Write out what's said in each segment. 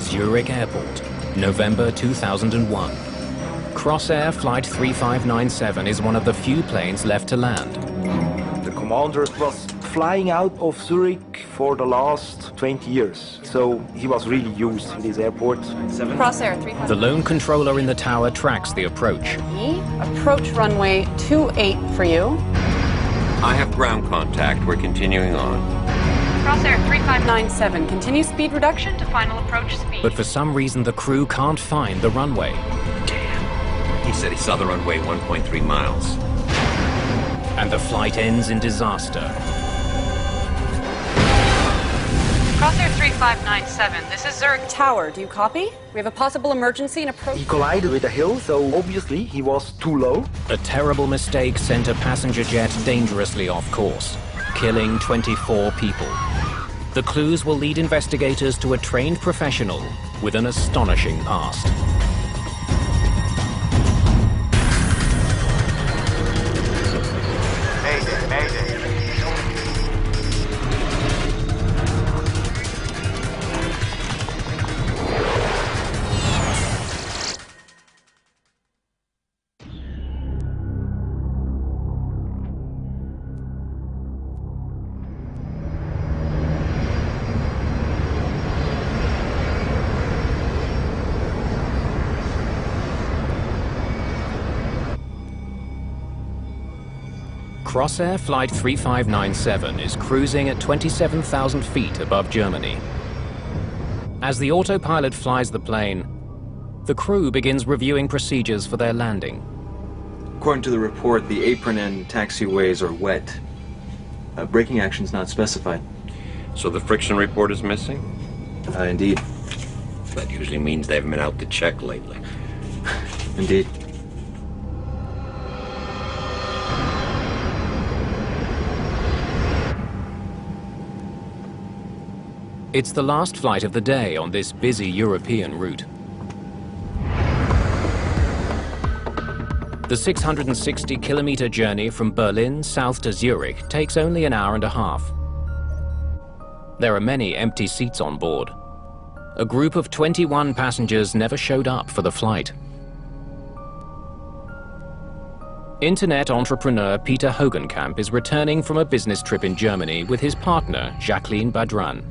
Zurich Airport, November 2001. Crossair Flight 3597 is one of the few planes left to land. The commander was flying out of Zurich for the last 20 years, so he was really used in this airport. Crossair 3597. The lone controller in the tower tracks the approach. Approach runway 28 for you. I have ground contact. We're continuing on. Crossair 3597, continue speed reduction to final approach speed. But for some reason the crew can't find the runway. Damn. He said he saw the runway 1.3 miles. And the flight ends in disaster. Crossair 3597, this is Zurich Tower. Do you copy? We have a possible emergency and approach. He collided with a hill, so obviously he was too low. A terrible mistake sent a passenger jet dangerously off course, killing 24 people. The clues will lead investigators to a trained professional with an astonishing past. Mayday, mayday. Crossair Flight 3597 is cruising at 27,000 feet above Germany. As the autopilot flies the plane, the crew begins reviewing procedures for their landing. According to the report, the apron and taxiways are wet. Braking action's not specified. So the friction report is missing? Indeed. That usually means they haven't been out to check lately. Indeed. It's the last flight of the day on this busy European route. The 660-kilometer journey from Berlin south to Zurich takes only an hour and a half. There are many empty seats on board. A group of 21 passengers never showed up for the flight. Internet entrepreneur Peter Hogenkamp is returning from a business trip in Germany with his partner, Jacqueline Badran.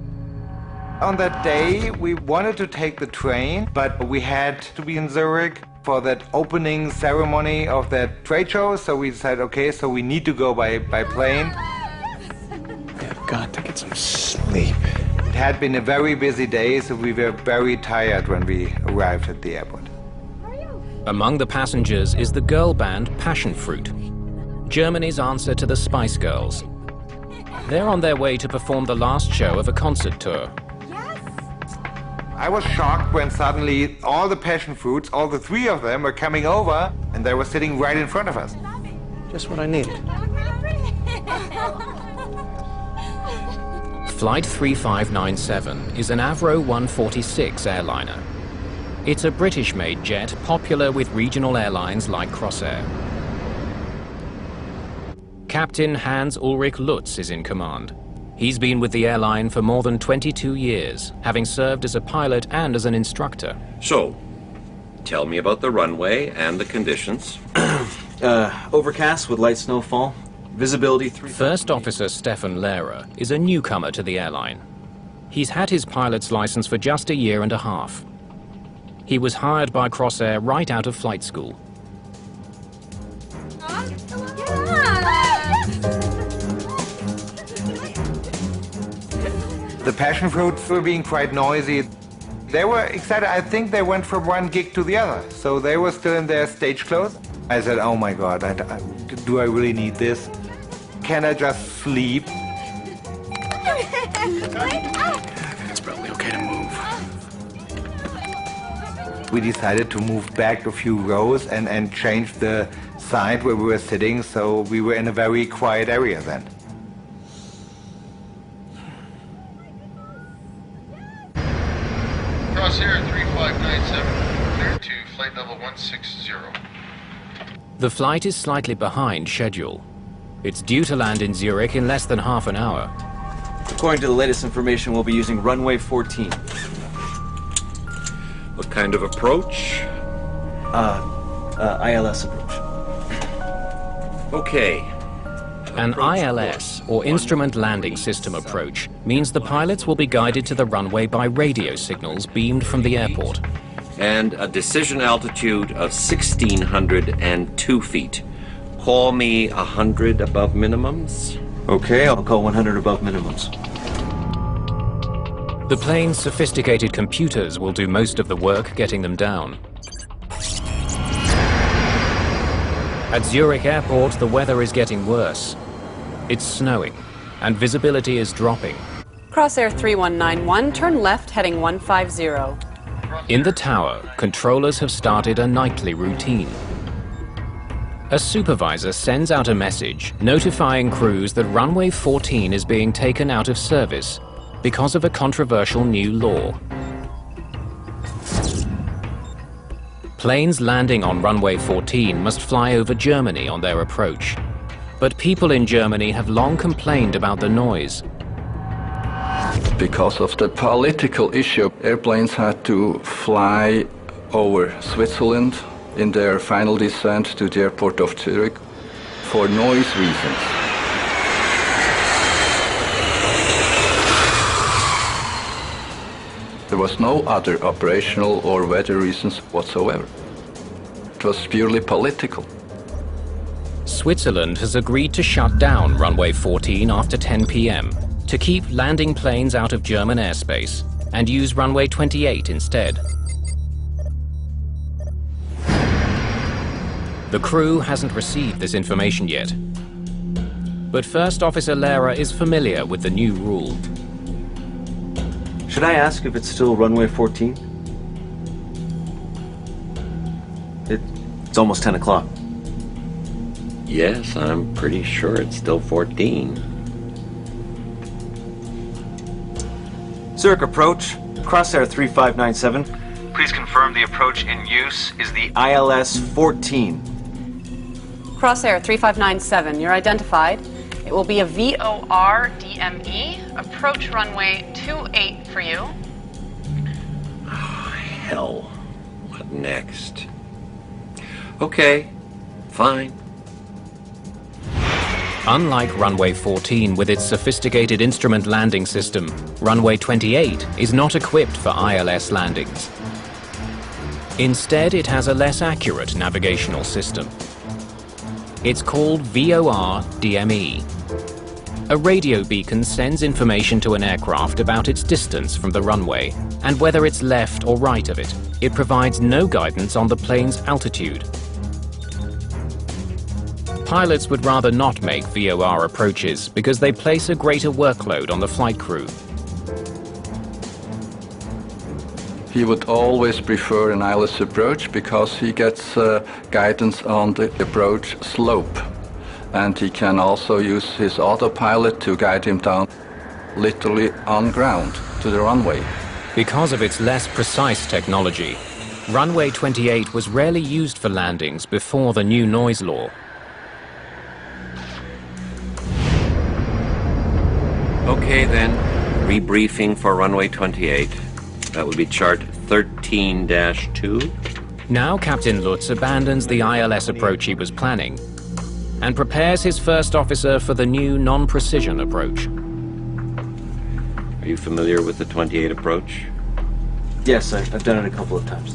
On that day, we wanted to take the train, but we had to be in Zurich for that opening ceremony of that trade show, so we said, okay, so we need to go by plane. I've got to get some sleep. It had been a very busy day, so we were very tired when we arrived at the airport. Among the passengers is the girl band Passion Fruit, Germany's answer to the Spice Girls. They're on their way to perform the last show of a concert tour. I was shocked when suddenly all the passion fruits, all the three of them, were coming over and they were sitting right in front of us. Just what I needed. Flight 3597 is an Avro 146 airliner. It's a British-made jet popular with regional airlines like Crossair. Captain Hans-Ulrich Lutz is in command. He's been with the airline for more than 22 years, having served as a pilot and as an instructor. So, tell me about the runway and the conditions. Overcast with light snowfall. Visibility 3. First Officer Stefan Lehrer is a newcomer to the airline. He's had his pilot's license for just a year and a half. He was hired by Crossair right out of flight school. The passion fruits were being quite noisy. They were excited. I think they went from one gig to the other. So they were still in their stage clothes. I said, oh my God, do I really need this? Can I just sleep? It's probably okay to move. We decided to move back a few rows and change the side where we were sitting, so we were in a very quiet area then. Crossair 3597, clear to flight level 160. The flight is slightly behind schedule. It's due to land in Zurich in less than half an hour. According to the latest information, we'll be using runway 14. What kind of approach? ILS approach. Okay. An ILS, or Instrument Landing System approach, means the pilots will be guided to the runway by radio signals beamed from the airport. And a decision altitude of 1,602 feet. Call me 100 above minimums. Okay, I'll call 100 above minimums. The plane's sophisticated computers will do most of the work getting them down. At Zurich Airport, the weather is getting worse. It's snowing, and visibility is dropping. Crosshair 3191, turn left heading 150. In the tower, controllers have started a nightly routine. A supervisor sends out a message notifying crews that runway 14 is being taken out of service because of a controversial new law. Planes landing on runway 14 must fly over Germany on their approach. But people in Germany have long complained about the noise. Because of the political issue, airplanes had to fly over Switzerland in their final descent to the airport of Zurich for noise reasons. There was no other operational or weather reasons whatsoever. It was purely political. Switzerland has agreed to shut down runway 14 after 10 p.m. to keep landing planes out of German airspace and use runway 28 instead. The crew hasn't received this information yet. But First Officer Lehrer is familiar with the new rule. Should I ask if it's still runway 14? It's almost 10 o'clock. Yes, I'm pretty sure it's still 14. Zurich approach, Crosshair 3597. Please confirm the approach in use is the ILS 14. Crosshair 3597, you're identified. It will be a VOR DME, approach runway 28 for you. Oh, hell. What next? Okay, fine. Unlike runway 14 with its sophisticated instrument landing system, runway 28 is not equipped for ILS landings. Instead, it has a less accurate navigational system. It's called VOR DME. A radio beacon sends information to an aircraft about its distance from the runway and whether it's left or right of it. It provides no guidance on the plane's altitude. Pilots would rather not make VOR approaches because they place a greater workload on the flight crew. He would always prefer an ILS approach because he gets guidance on the approach slope. And he can also use his autopilot to guide him down literally on ground to the runway. Because of its less precise technology, runway 28 was rarely used for landings before the new noise law. Okay then, rebriefing for runway 28. That would be chart 13-2. Now Captain Lutz abandons the ILS approach he was planning and prepares his first officer for the new non-precision approach. Are you familiar with the 28 approach? Yes, I've done it a couple of times.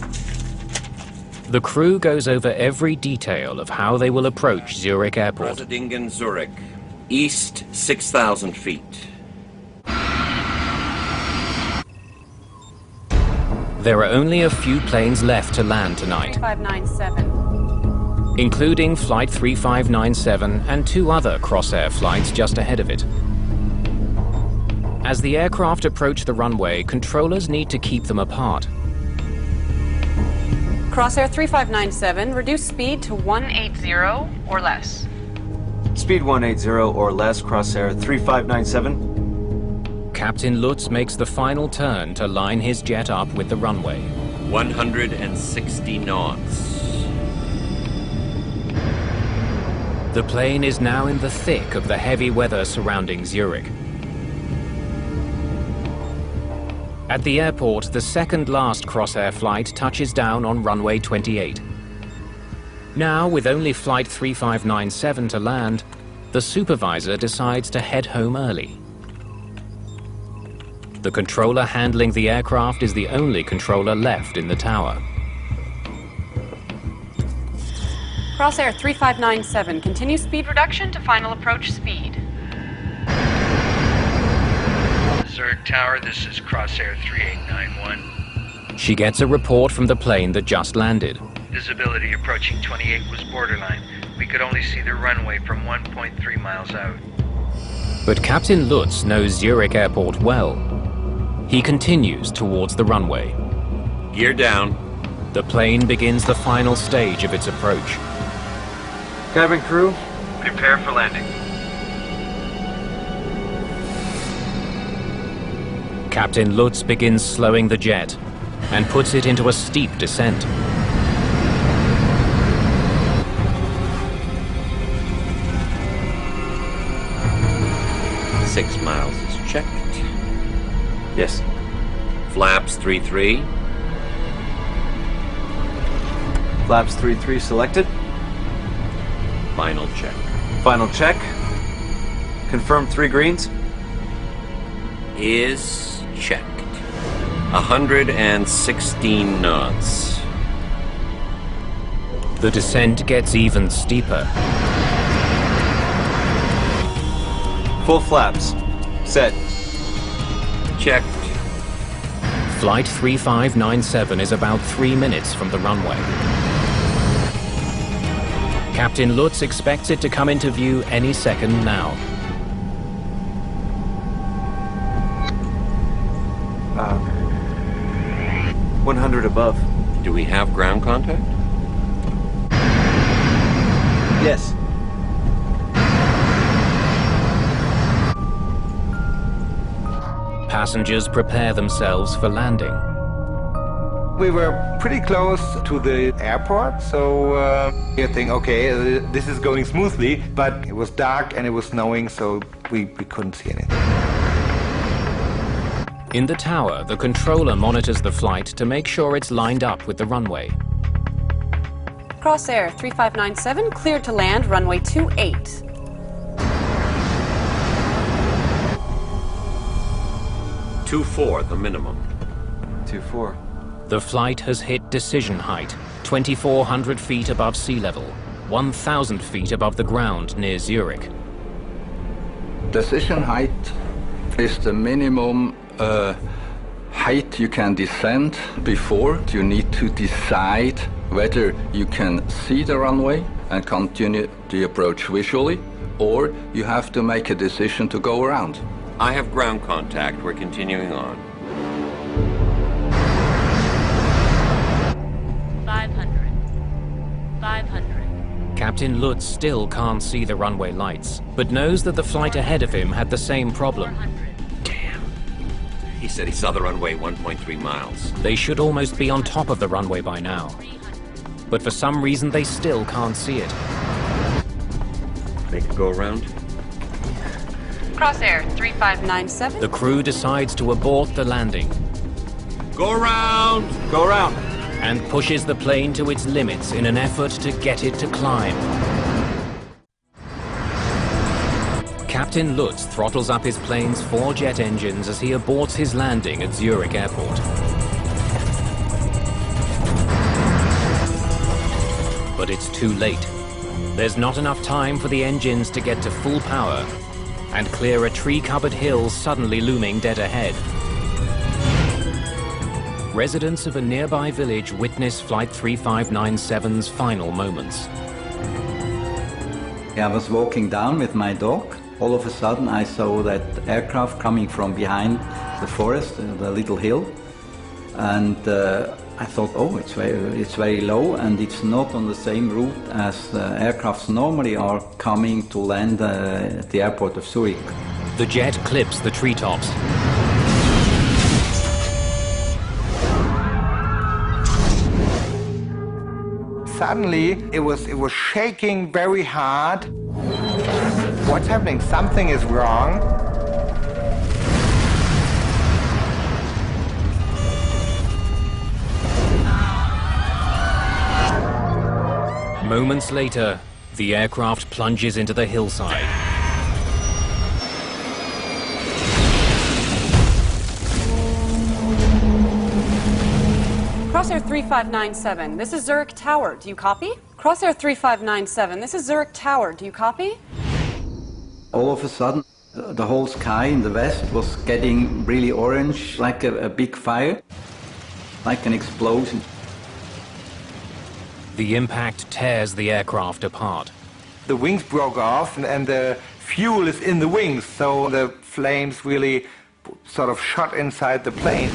The crew goes over every detail of how they will approach Zurich Airport. Rosadingen, Zurich. East 6,000 feet. There are only a few planes left to land tonight, 3597. including Flight 3597 and 2 other Crossair flights just ahead of it. As the aircraft approach the runway, controllers need to keep them apart. Crosshair 3597, reduce speed to 180 or less. Speed 180 or less, Crosshair 3597. Captain Lutz makes the final turn to line his jet up with the runway. 160 knots. The plane is now in the thick of the heavy weather surrounding Zurich. At the airport, the second last Crossair flight touches down on runway 28. Now, with only flight 3597 to land, the supervisor decides to head home early. The controller handling the aircraft is the only controller left in the tower. Crossair 3597, continue speed reduction to final approach speed. Zurich Tower, this is Crossair 3891. She gets a report from the plane that just landed. Visibility approaching 28 was borderline. We could only see the runway from 1.3 miles out. But Captain Lutz knows Zurich Airport well. He continues towards the runway. Gear down. The plane begins the final stage of its approach. Cabin crew, prepare for landing. Captain Lutz begins slowing the jet and puts it into a steep descent. Six miles is checked. Yes. Flaps 3-3. Flaps 3-3 selected. Final check. Final check. Confirm 3 greens. Is checked. 116 knots. The descent gets even steeper. Full flaps. Set. Checked. Flight 3597 is about 3 minutes from the runway. Captain Lutz expects it to come into view any second now. 100 above. Do we have ground contact? Yes. Passengers prepare themselves for landing. We were pretty close to the airport, so you think, okay, this is going smoothly, but it was dark and it was snowing, so we couldn't see anything. In the tower, the controller monitors the flight to make sure it's lined up with the runway. Crossair 3597, cleared to land, runway 28. Two 4, the minimum. 2-4. The flight has hit decision height, 2,400 feet above sea level, 1,000 feet above the ground near Zurich. Decision height is the minimum height you can descend before you need to decide whether you can see the runway and continue the approach visually, or you have to make a decision to go around. I have ground contact. We're continuing on. 500. 500. Captain Lutz still can't see the runway lights, but knows that the flight ahead of him had the same problem. 400. Damn. He said he saw the runway 1.3 miles. They should almost be on top of the runway by now. But for some reason, they still can't see it. They could go around. Crossair 3597. The crew decides to abort the landing Go around! Go around. and pushes the plane to its limits in an effort to get it to climb. Captain Lutz throttles up his plane's 4 jet engines as he aborts his landing at Zurich Airport. But it's too late. There's not enough time for the engines to get to full power and clear a tree-covered hill suddenly looming dead ahead. Residents of a nearby village witness Flight 3597's final moments. I was walking down with my dog. All of a sudden I saw that aircraft coming from behind the forest, the little hill. And I thought, oh, it's very low and it's not on the same route as aircrafts normally are coming to land at the airport of Zurich. The jet clips the treetops. Suddenly, it was shaking very hard. What's happening? Something is wrong. Moments later, the aircraft plunges into the hillside. Crosshair 3597, this is Zurich Tower. Do you copy? Crosshair 3597, this is Zurich Tower. Do you copy? All of a sudden, the whole sky in the west was getting really orange, like a big fire, like an explosion. The impact tears the aircraft apart. The wings broke off and the fuel is in the wings, so the flames really sort of shot inside the plane.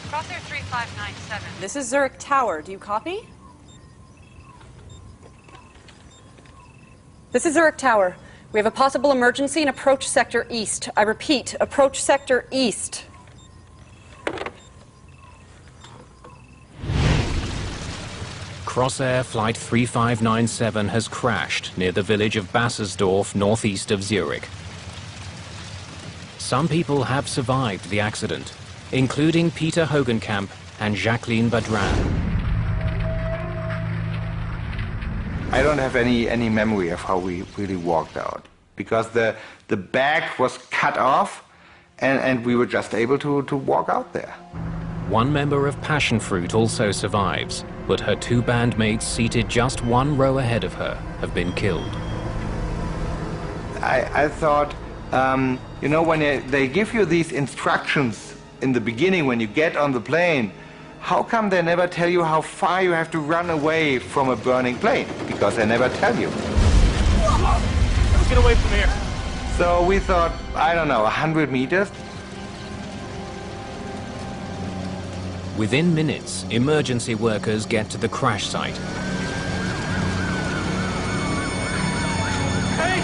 Crosshair 3597, this is Zurich Tower. Do you copy? This is Zurich Tower. We have a possible emergency in approach sector east. I repeat, approach sector east. Crossair Flight 3597 has crashed near the village of Bassersdorf, northeast of Zurich. Some people have survived the accident, including Peter Hogenkamp and Jacqueline Badran. I don't have any memory of how we really walked out, because the back was cut off and we were just able to walk out there. One member of Passion Fruit also survives, but her two bandmates seated just one row ahead of her have been killed. I thought, you know, when they give you these instructions in the beginning when you get on the plane, how come they never tell you how far you have to run away from a burning plane? Because they never tell you. Let's get away from here. So we thought, I don't know, 100 meters? Within minutes, emergency workers get to the crash site. Hey!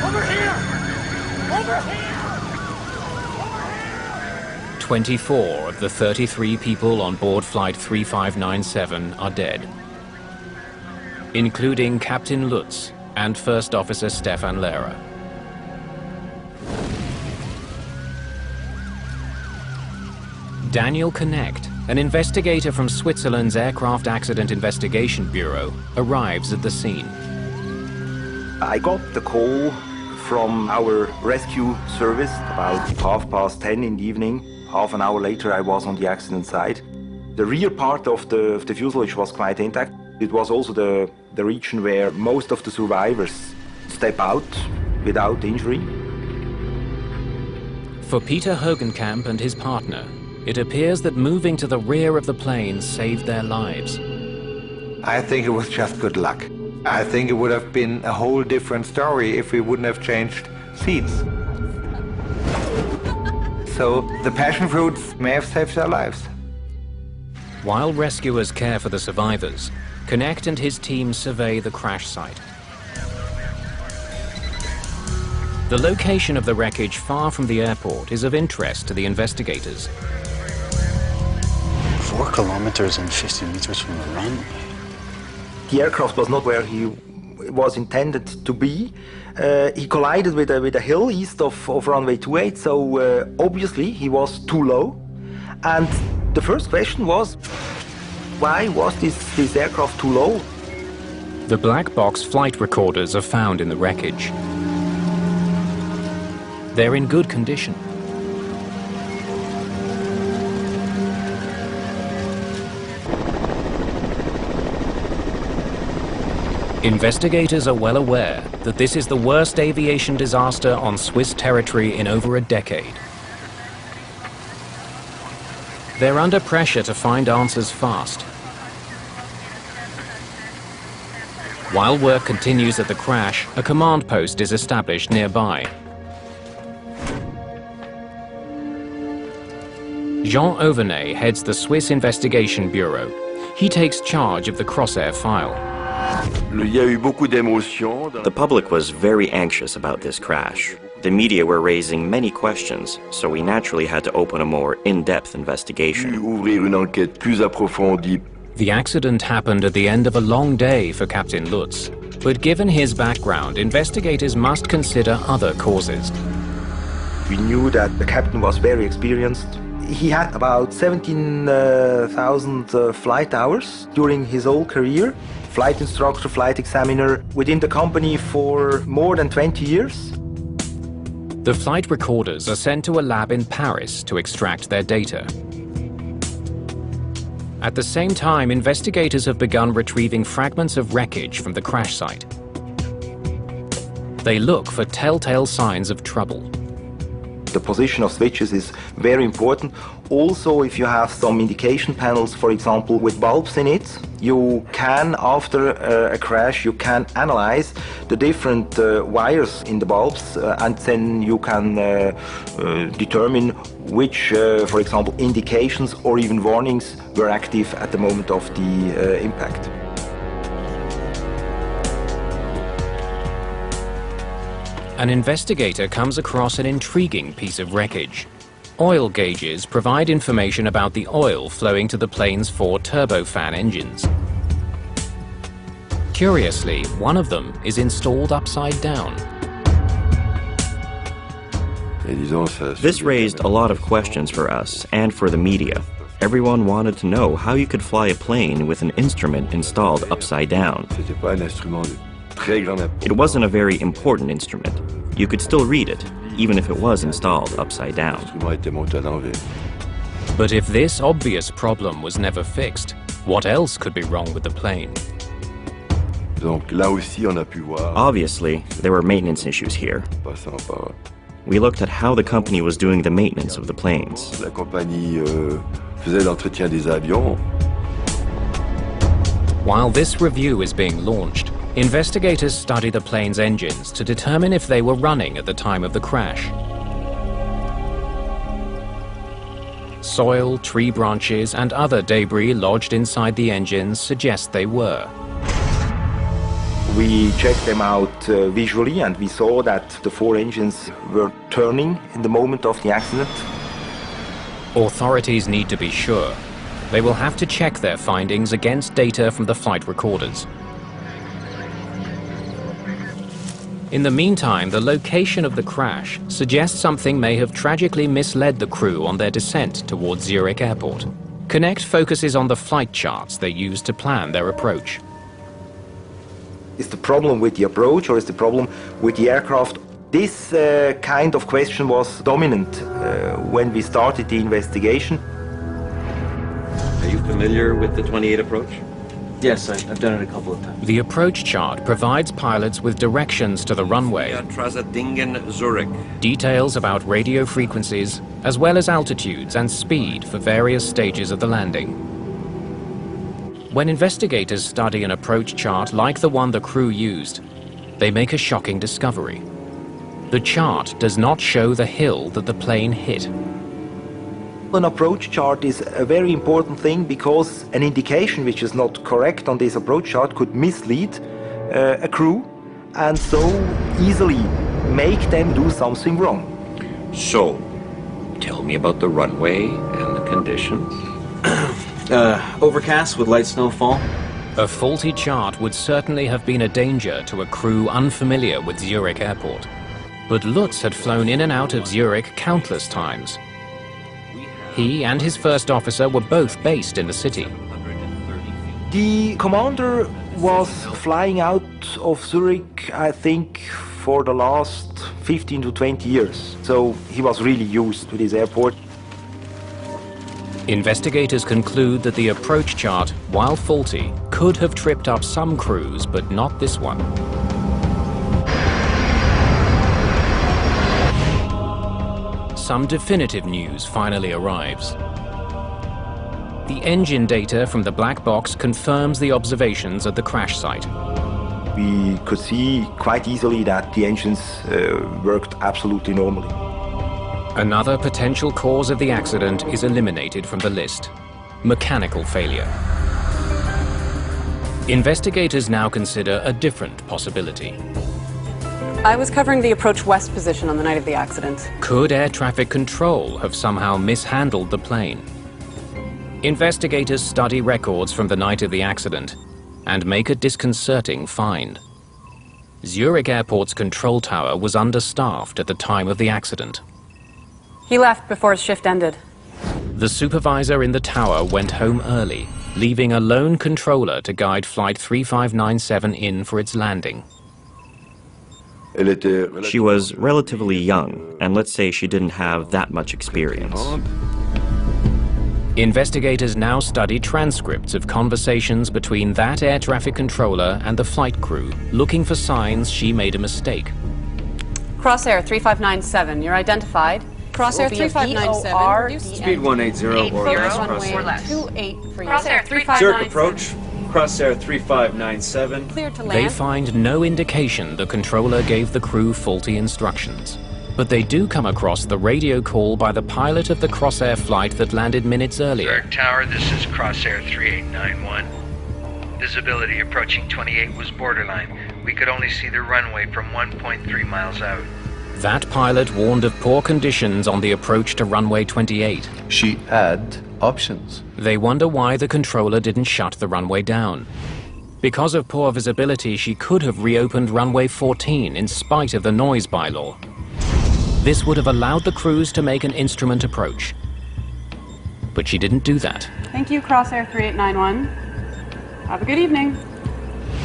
Over here! Over here! 24 of the 33 people on board Flight 3597 are dead, including Captain Lutz and First Officer Stefan Lehrer. Daniel Knecht, an investigator from Switzerland's Aircraft Accident Investigation Bureau, arrives at the scene. I got the call from our rescue service about 10:30 in the evening. Half an hour later, I was on the accident site. The rear part of the fuselage was quite intact. It was also the region where most of the survivors step out without injury. For Peter Hogenkamp and his partner, it appears that moving to the rear of the plane saved their lives. I think it was just good luck. I think it would have been a whole different story if we wouldn't have changed seats. So the passion fruits may have saved their lives. While rescuers care for the survivors, Knecht and his team survey the crash site. The location of the wreckage far from the airport is of interest to the investigators. 4 kilometers and 50 meters from the runway. The aircraft was not where he was intended to be. He collided with a hill east of runway 28, so obviously he was too low. And the first question was, why was this aircraft too low? The black box flight recorders are found in the wreckage. They're in good condition. Investigators are well aware that this is the worst aviation disaster on Swiss territory in over a decade. They're under pressure to find answers fast. While work continues at the crash, a command post is established nearby. Jean Auvernet heads the Swiss Investigation Bureau. He takes charge of the Crossair file. The public was very anxious about this crash. The media were raising many questions, so we naturally had to open a more in-depth investigation. The accident happened at the end of a long day for Captain Lutz, but given his background, investigators must consider other causes. We knew that the captain was very experienced. He had about 17,000 flight hours during his whole career. Flight instructor, flight examiner, within the company for more than 20 years. The flight recorders are sent to a lab in Paris to extract their data. At the same time, investigators have begun retrieving fragments of wreckage from the crash site. They look for telltale signs of trouble. The position of switches is very important. Also, if you have some indication panels, for example, with bulbs in it, you can, after a crash, you can analyze the different wires in the bulbs, and then you can determine which, for example, indications or even warnings were active at the moment of the impact. An investigator comes across an intriguing piece of wreckage. Oil gauges provide information about the oil flowing to the plane's 4 turbofan engines. Curiously, one of them is installed upside down. This raised a lot of questions for us and for the media. Everyone wanted to know how you could fly a plane with an instrument installed upside down. It wasn't a very important instrument. You could still read it, even if it was installed upside down. But if this obvious problem was never fixed, what else could be wrong with the plane? Obviously, there were maintenance issues here. We looked at how the company was doing the maintenance of the planes. While this review is being launched, investigators study the plane's engines to determine if they were running at the time of the crash. Soil, tree branches, and other debris lodged inside the engines suggest they were. We checked them out visually, and we saw that the 4 engines were turning in the moment of the accident. Authorities need to be sure. They will have to check their findings against data from the flight recorders. In the meantime, the location of the crash suggests something may have tragically misled the crew on their descent towards Zurich Airport. Connect focuses on the flight charts they used to plan their approach. Is the problem with the approach, or is the problem with the aircraft? This kind of question was dominant when we started the investigation. Are you familiar with the 28 approach? Yes, I've done it a couple of times. The approach chart provides pilots with directions to the runway, Zurich. details about radio frequencies, as well as altitudes and speed for various stages of the landing. When investigators study an approach chart like the one the crew used, they make a shocking discovery. The chart does not show the hill that the plane hit. An approach chart is a very important thing, because an indication which is not correct on this approach chart could mislead a crew and so easily make them do something wrong. So, tell me about the runway and the conditions. Overcast with light snowfall. A faulty chart would certainly have been a danger to a crew unfamiliar with Zurich Airport. But Lutz had flown in and out of Zurich countless times. He and his first officer were both based in the city. The commander was flying out of Zurich, I think, for the last 15 to 20 years. So he was really used to this airport. Investigators conclude that the approach chart, while faulty, could have tripped up some crews, but not this one. Some definitive news finally arrives. The engine data from the black box confirms the observations at the crash site. We could see quite easily that the engines worked absolutely normally. Another potential cause of the accident is eliminated from the list: mechanical failure. Investigators now consider a different possibility. I was covering the approach west position on the night of the accident. Could air traffic control have somehow mishandled the plane? Investigators study records from the night of the accident and make a disconcerting find. Zurich Airport's control tower was understaffed at the time of the accident. He left before his shift ended. The supervisor in the tower went home early, leaving a lone controller to guide Flight 3597 in for its landing. She was relatively young, and let's say she didn't have that much experience. Investigators now study transcripts of conversations between that air traffic controller and the flight crew, looking for signs she made a mistake. Crosshair 3597, you're identified. Crosshair 3597. Speed 180 or less. Crosshair 28 for you. Crosshair 3597. Zurich approach. Crosshair 3597. Cleared to land. They find no indication the controller gave the crew faulty instructions. But they do come across the radio call by the pilot of the Crosshair flight that landed minutes earlier. Zurich Tower, this is Crosshair 3891. Visibility approaching 28 was borderline. We could only see the runway from 1.3 miles out. That pilot warned of poor conditions on the approach to runway 28. She had options. They wonder why the controller didn't shut the runway down. Because of poor visibility, she could have reopened runway 14 in spite of the noise bylaw. This would have allowed the crews to make an instrument approach. But she didn't do that. Thank you, Crosshair 3891. Have a good evening.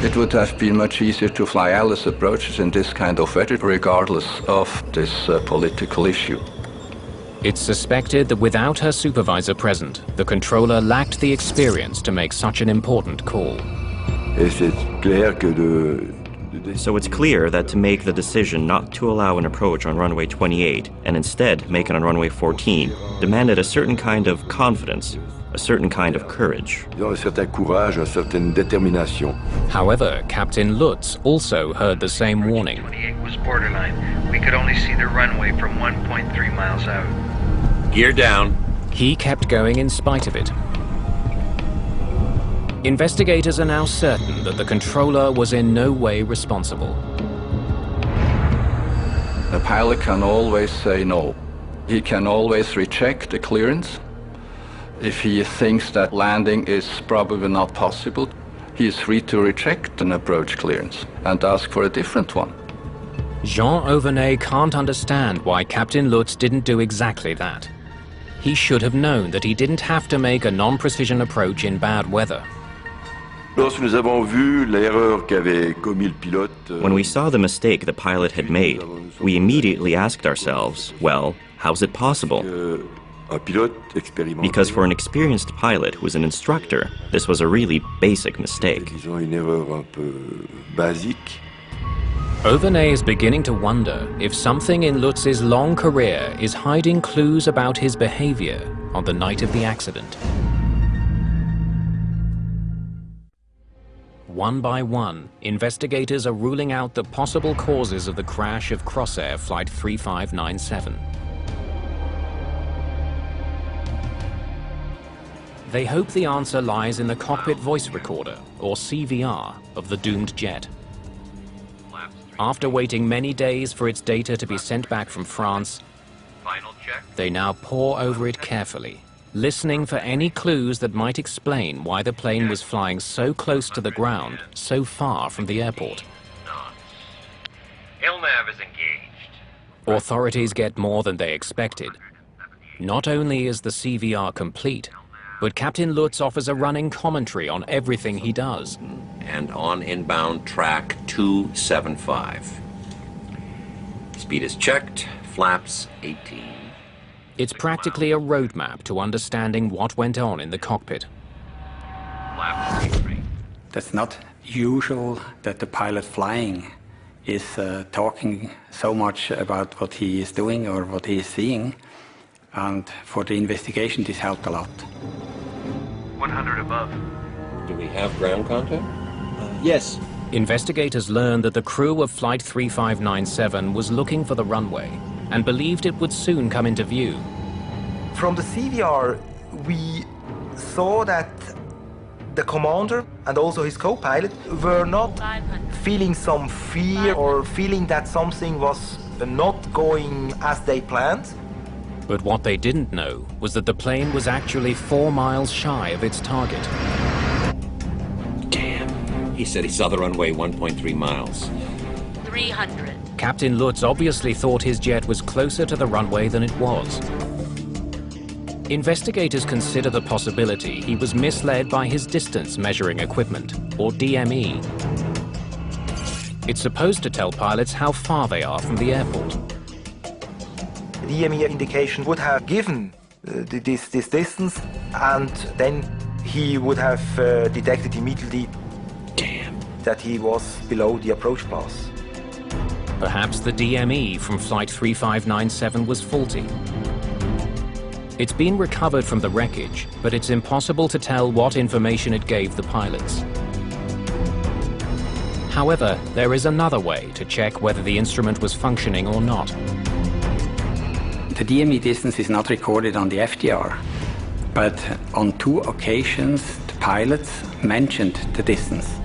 It would have been much easier to fly Alice approaches in this kind of weather, regardless of this political issue. It's suspected that without her supervisor present, the controller lacked the experience to make such an important call. So it's clear that to make the decision not to allow an approach on runway 28 and instead make it on runway 14 demanded a certain kind of confidence, a certain kind of courage. However, Captain Lutz also heard the same warning. 28 was borderline. We could only see the runway from 1.3 miles out. Gear down. He kept going in spite of it. Investigators are now certain that the controller was in no way responsible. A pilot can always say no. He can always reject the clearance. If he thinks that landing is probably not possible, he is free to reject an approach clearance and ask for a different one. Jean Auvernet can't understand why Captain Lutz didn't do exactly that. He should have known that he didn't have to make a non-precision approach in bad weather. When we saw the mistake the pilot had made, we immediately asked ourselves, well, how's it possible? Because for an experienced pilot who was an instructor, this was a really basic mistake. Auvernet is beginning to wonder if something in Lutz's long career is hiding clues about his behavior on the night of the accident. One by one, investigators are ruling out the possible causes of the crash of Crossair Flight 3597. They hope the answer lies in the cockpit voice recorder, or CVR, of the doomed jet. After waiting many days for its data to be sent back from France, they now pore over it carefully, listening for any clues that might explain why the plane was flying so close to the ground, so far from the airport. ILNAV is engaged. Authorities get more than they expected. Not only is the CVR complete, but Captain Lutz offers a running commentary on everything he does. And on inbound track 275. Speed is checked, flaps 18. It's practically a roadmap to understanding what went on in the cockpit. Flaps 83. That's not usual that the pilot flying is talking so much about what he is doing or what he is seeing. And for the investigation, this helped a lot. 100 above. Do we have ground contact? Yes. Investigators learned that the crew of Flight 3597 was looking for the runway and believed it would soon come into view. From the CVR, we saw that the commander and also his co-pilot were not feeling some fear or feeling that something was not going as they planned. But what they didn't know was that the plane was actually 4 miles shy of its target. Damn. He said he saw the runway 1.3 miles. 300. Captain Lutz obviously thought his jet was closer to the runway than it was. Investigators consider the possibility he was misled by his distance measuring equipment, or DME. It's supposed to tell pilots how far they are from the airport. DME indication would have given this distance, and then he would have detected immediately that he was below the approach pass. Perhaps the DME from Flight 3597 was faulty. It's been recovered from the wreckage, but it's impossible to tell what information it gave the pilots. However, there is another way to check whether the instrument was functioning or not. The DME distance is not recorded on the FDR, but on 2 occasions the pilots mentioned the distance.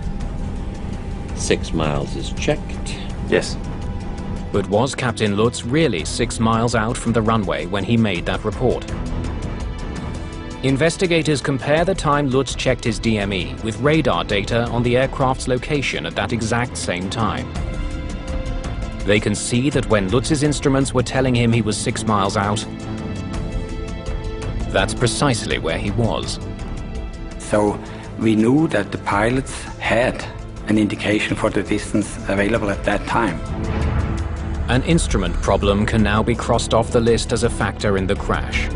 6 miles is checked. Yes. But was Captain Lutz really 6 miles out from the runway when he made that report? Investigators compare the time Lutz checked his DME with radar data on the aircraft's location at that exact same time. They can see that when Lutz's instruments were telling him he was 6 miles out, that's precisely where he was. So we knew that the pilots had an indication for the distance available at that time. An instrument problem can now be crossed off the list as a factor in the crash,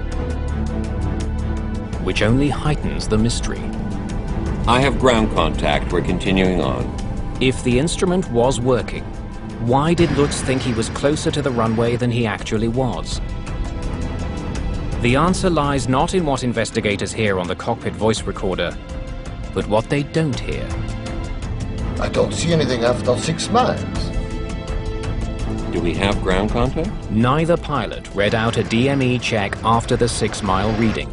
which only heightens the mystery. I have ground contact. We're continuing on. If the instrument was working, why did Lutz think he was closer to the runway than he actually was? The answer lies not in what investigators hear on the cockpit voice recorder, but what they don't hear. I don't see anything after 6 miles. Do we have ground contact? Neither pilot read out a DME check after the 6-mile reading.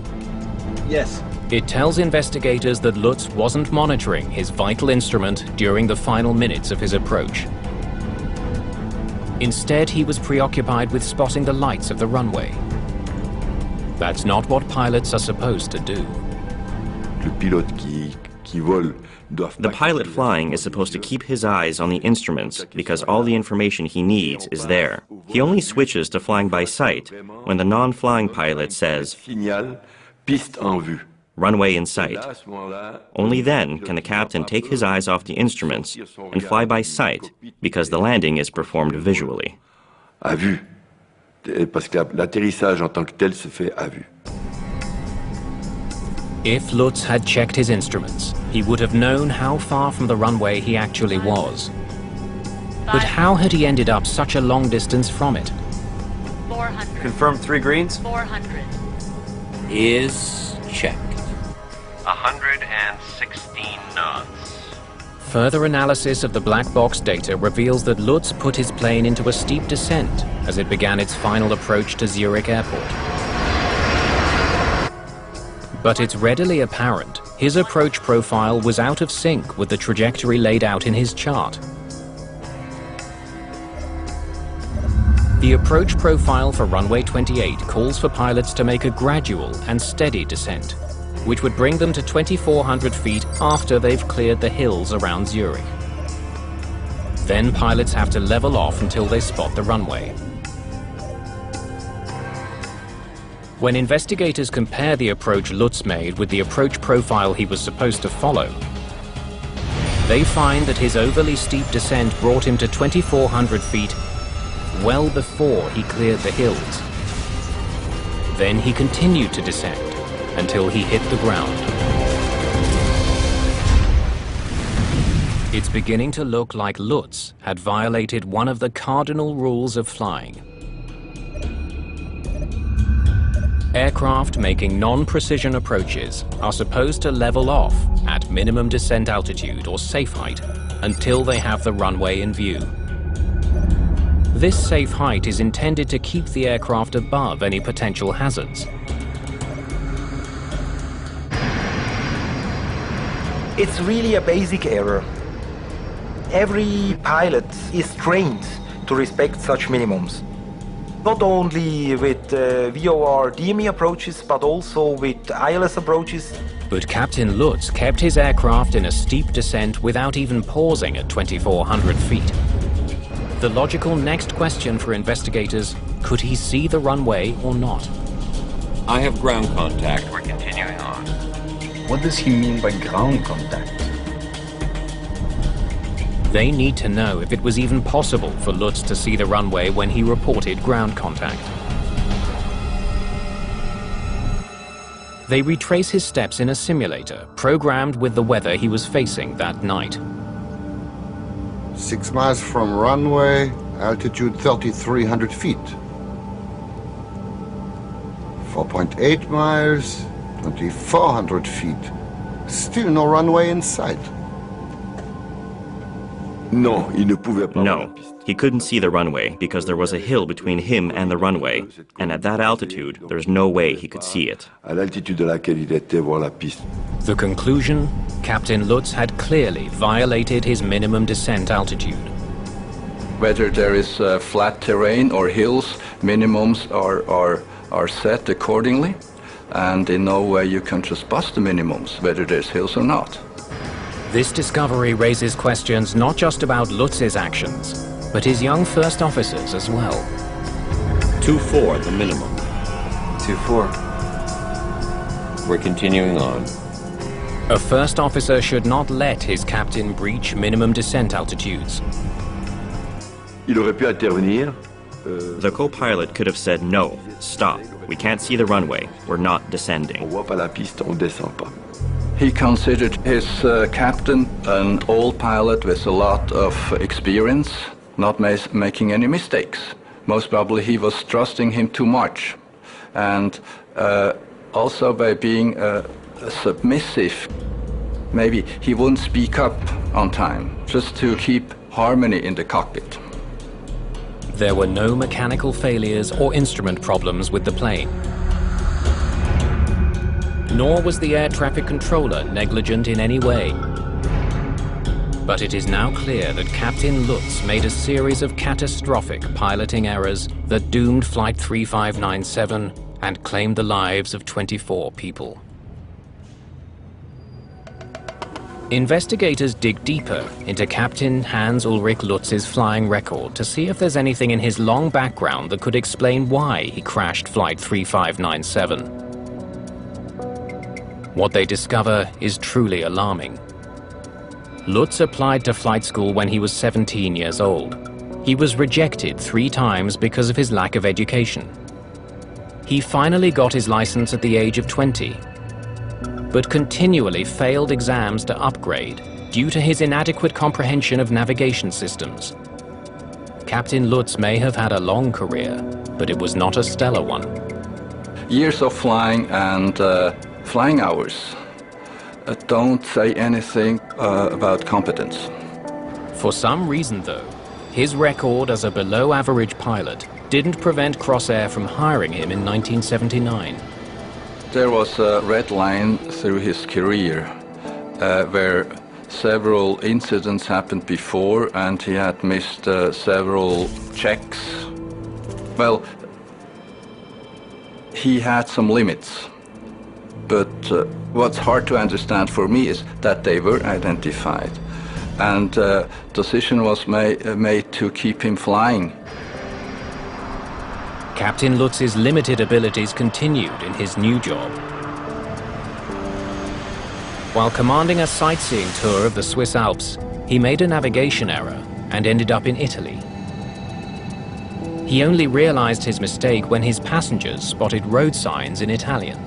Yes. It tells investigators that Lutz wasn't monitoring his vital instrument during the final minutes of his approach. Instead, he was preoccupied with spotting the lights of the runway. That's not what pilots are supposed to do. The pilot flying is supposed to keep his eyes on the instruments because all the information he needs is there. He only switches to flying by sight when the non-flying pilot says, "Runway in sight." Only then can the captain take his eyes off the instruments and fly by sight because the landing is performed visually. À vue. Parce que l'atterrissage en tant que tel se fait à vue. If Lutz had checked his instruments, he would have known how far from the runway he actually was. But how had he ended up such a long distance from it? 400. Confirm 3 greens. 400. Is checked. 116 knots. Further analysis of the black box data reveals that Lutz put his plane into a steep descent as it began its final approach to Zurich Airport. But it's readily apparent his approach profile was out of sync with the trajectory laid out in his chart. The approach profile for runway 28 calls for pilots to make a gradual and steady descent, which would bring them to 2,400 feet after they've cleared the hills around Zurich. Then pilots have to level off until they spot the runway. When investigators compare the approach Lutz made with the approach profile he was supposed to follow, they find that his overly steep descent brought him to 2,400 feet well before he cleared the hills. Then he continued to descend until he hit the ground. It's beginning to look like Lutz had violated one of the cardinal rules of flying. Aircraft making non-precision approaches are supposed to level off at minimum descent altitude or safe height until they have the runway in view. This safe height is intended to keep the aircraft above any potential hazards. It's really a basic error. Every pilot is trained to respect such minimums. Not only with VOR DME approaches, but also with ILS approaches. But Captain Lutz kept his aircraft in a steep descent without even pausing at 2,400 feet. The logical next question for investigators, could he see the runway or not? I have ground contact. We're continuing on. What does he mean by ground contact? They need to know if it was even possible for Lutz to see the runway when he reported ground contact. They retrace his steps in a simulator, programmed with the weather he was facing that night. 6 miles from runway, altitude 3,300 feet. 4.8 miles, 2,400 feet. Still no runway in sight. Non, il ne pouvait pas. No, he couldn't see the runway because there was a hill between him and the runway, and at that altitude, there's no way he could see it. À l'altitude de laquelle il était, voir la piste. The conclusion? Captain Lutz had clearly violated his minimum descent altitude. Whether there is flat terrain or hills, minimums are set accordingly, and in no way you can just bust the minimums, whether there's hills or not. This discovery raises questions not just about Lutz's actions, but his young first officers as well. 2-4, the minimum. 2-4. We're continuing on. A first officer should not let his captain breach minimum descent altitudes. Il aurait pu intervenir. The co-pilot could have said, no, stop, we can't see the runway, we're not descending. On voit pas la piste, on descend pas. He considered his captain an old pilot with a lot of experience, not making any mistakes. Most probably he was trusting him too much. And also by being submissive, maybe he wouldn't speak up on time, just to keep harmony in the cockpit. There were no mechanical failures or instrument problems with the plane. Nor was the air traffic controller negligent in any way. But it is now clear that Captain Lutz made a series of catastrophic piloting errors that doomed Flight 3597 and claimed the lives of 24 people. Investigators dig deeper into Captain Hans-Ulrich Lutz's flying record to see if there's anything in his long background that could explain why he crashed Flight 3597. What they discover is truly alarming. Lutz applied to flight school when he was 17 years old. He was rejected 3 times because of his lack of education. He finally got his license at the age of 20, but continually failed exams to upgrade due to his inadequate comprehension of navigation systems. Captain Lutz may have had a long career, but it was not a stellar one. Years of flying and flying hours don't say anything about competence. For some reason, though, his record as a below-average pilot didn't prevent Crossair from hiring him in 1979. There was a red line through his career where several incidents happened before and he had missed several checks. Well, he had some limits. But what's hard to understand for me is that they were identified, and decision was made to keep him flying. Captain Lutz's limited abilities continued in his new job. While commanding a sightseeing tour of the Swiss Alps, he made a navigation error and ended up in Italy. He only realized his mistake when his passengers spotted road signs in Italian.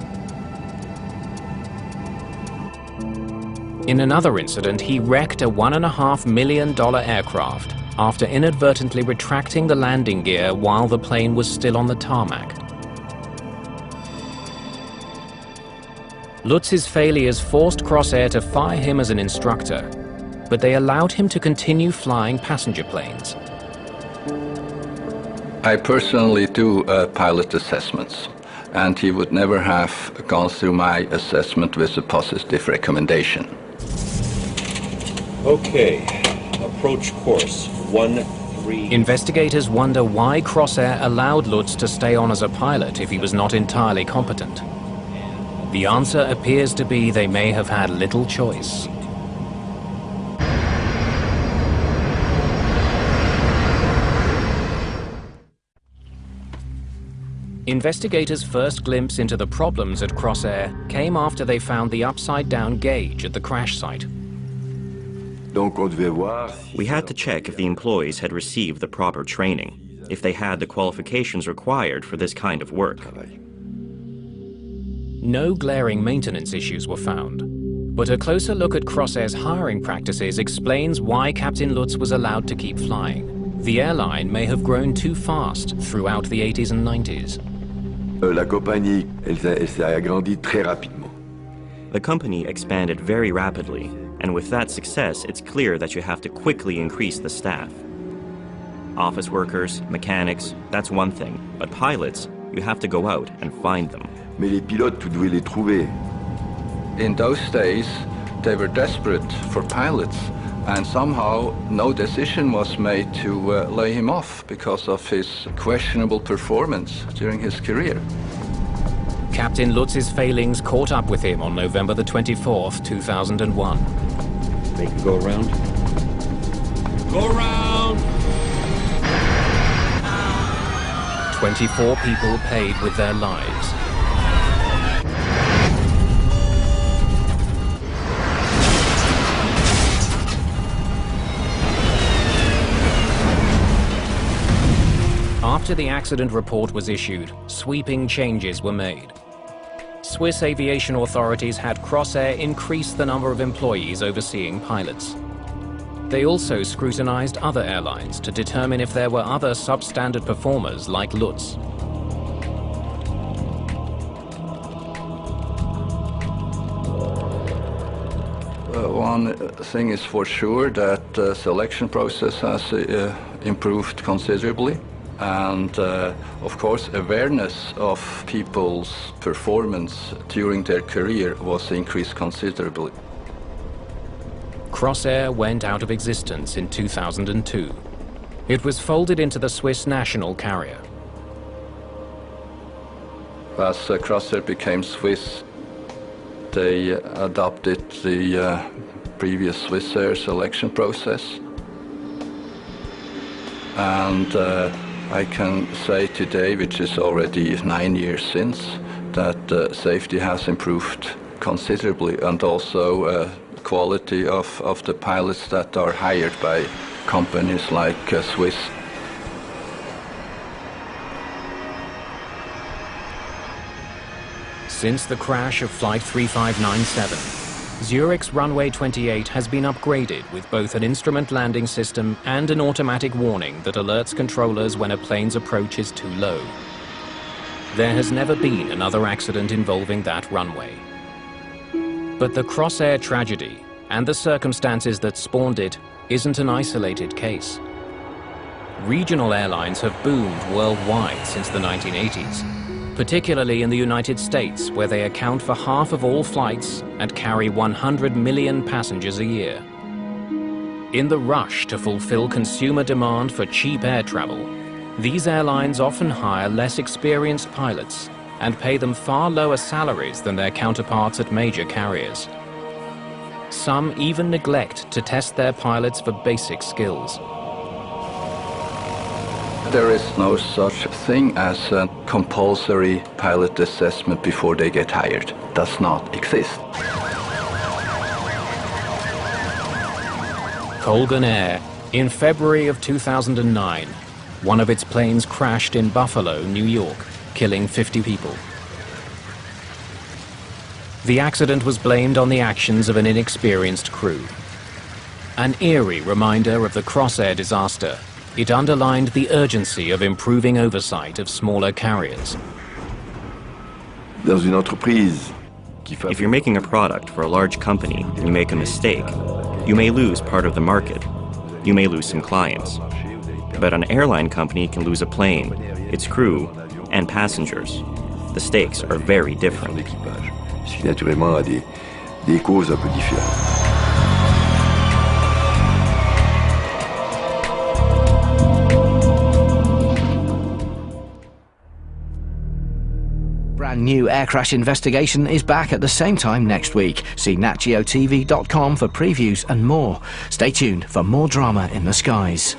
In another incident, he wrecked a $1.5 million aircraft after inadvertently retracting the landing gear while the plane was still on the tarmac. Lutz's failures forced Crossair to fire him as an instructor, but they allowed him to continue flying passenger planes. I personally do pilot assessments, and he would never have gone through my assessment with a positive recommendation. Okay, approach course 13. Investigators wonder why Crossair allowed Lutz to stay on as a pilot if he was not entirely competent. The answer appears to be they may have had little choice. Investigators' first glimpse into the problems at Crossair came after they found the upside-down gauge at the crash site. We had to check if the employees had received the proper training, if they had the qualifications required for this kind of work. No glaring maintenance issues were found, but a closer look at Crossair's hiring practices explains why Captain Lutz was allowed to keep flying. The airline may have grown too fast throughout the 80s and 90s. La compagnie, elle s'est agrandie très rapidement. The company expanded very rapidly, and with that success, it's clear that you have to quickly increase the staff. Office workers, mechanics, that's one thing, but pilots, you have to go out and find them. Mais les pilotes, tu devais les trouver. In those days, they were desperate for pilots, and somehow no decision was made to lay him off because of his questionable performance during his career. Captain Lutz's failings caught up with him on November the 24th, 2001. Make it go around. Go around! 24 people paid with their lives. After the accident report was issued, sweeping changes were made. Swiss aviation authorities had Crossair increase the number of employees overseeing pilots. They also scrutinized other airlines to determine if there were other substandard performers like Lutz. One thing is for sure that the selection process has improved considerably. And of course, awareness of people's performance during their career was increased considerably. Crossair went out of existence in 2002. It was folded into the Swiss national carrier. As Crossair became Swiss, they adopted the previous Swissair selection process. And I can say today, which is already 9 years since, that safety has improved considerably, and also quality of the pilots that are hired by companies like Swiss. Since the crash of Flight 3597, Zurich's runway 28 has been upgraded with both an instrument landing system and an automatic warning that alerts controllers when a plane's approach is too low. There has never been another accident involving that runway. But the Crossair tragedy and the circumstances that spawned it isn't an isolated case. Regional airlines have boomed worldwide since the 1980s. Particularly in the United States, where they account for half of all flights and carry 100 million passengers a year. In the rush to fulfill consumer demand for cheap air travel, these airlines often hire less experienced pilots and pay them far lower salaries than their counterparts at major carriers. Some even neglect to test their pilots for basic skills. There is no such thing as a compulsory pilot assessment before they get hired. Does not exist. Colgan Air, in February of 2009, one of its planes crashed in Buffalo, New York, killing 50 people. The accident was blamed on the actions of an inexperienced crew. An eerie reminder of the Crossair disaster. It underlined the urgency of improving oversight of smaller carriers. If you're making a product for a large company and you make a mistake, you may lose part of the market. You may lose some clients. But an airline company can lose a plane, its crew, and passengers. The stakes are very different. Ce qui naturellement a des causes un peu différentes. Brand new air crash investigation is back at the same time next week. See natgeotv.com for previews and more. Stay tuned for more drama in the skies.